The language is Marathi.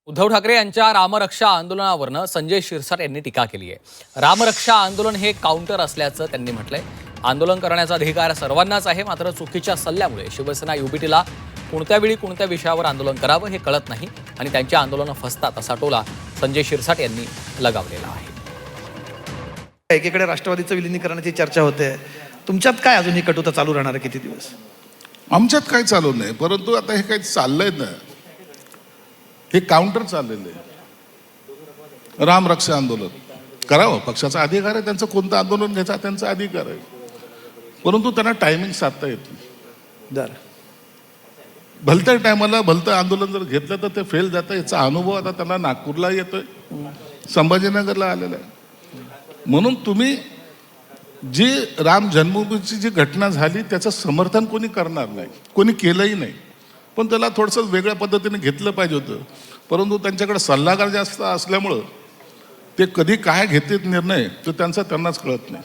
उद्धव ठाकरे यांच्या रामरक्षा आंदोलनावरनं संजय शिरसाट यांनी टीका केली आहे। रामरक्षा आंदोलन हे काउंटर असल्याचं त्यांनी म्हटलंय। आंदोलन करण्याचा अधिकार सर्वांनाच आहे, मात्र चुकीच्या सल्ल्यामुळे शिवसेना युबीटीला कोणत्या वेळी कोणत्या विषयावर आंदोलन करावं हे कळत नाही आणि त्यांची आंदोलनं फसतात असा टोला संजय शिरसाट यांनी लगावलेला आहे। एकीकडे राष्ट्रवादीचं विलीनीकरणाची चर्चा होते, तुमच्यात काय अजूनही कटुता चालू राहणार आहे किती दिवस? आमच्यात काही चालू नाही, परंतु आता हे काही चाललंय ना, हे काउंटर चाललेलं आहे। रामरक्षा आंदोलन करावं, पक्षाचा अधिकार आहे, त्यांचं कोणतं आंदोलन घ्यायचा त्यांचा अधिकार आहे, परंतु त्यांना टायमिंग साधता येत नाही। भलत्या टायमाला भलतं आंदोलन जर घेतलं तर ते फेल जातं, याचा अनुभव आता त्यांना नागपूरला येतोय, संभाजीनगरला आलेला आहे। म्हणून तुम्ही जी राम जन्मभूमीची जी घटना झाली त्याचं समर्थन कोणी करणार नाही, कोणी केलंही नाही, पण त्याला थोडंसं वेगळ्या पद्धतीने घेतलं पाहिजे होतं, परंतु त्यांच्याकडे सल्लागार जास्त असल्यामुळं ते कधी काय घेतात निर्णय तो त्यांनाच कळत नाही।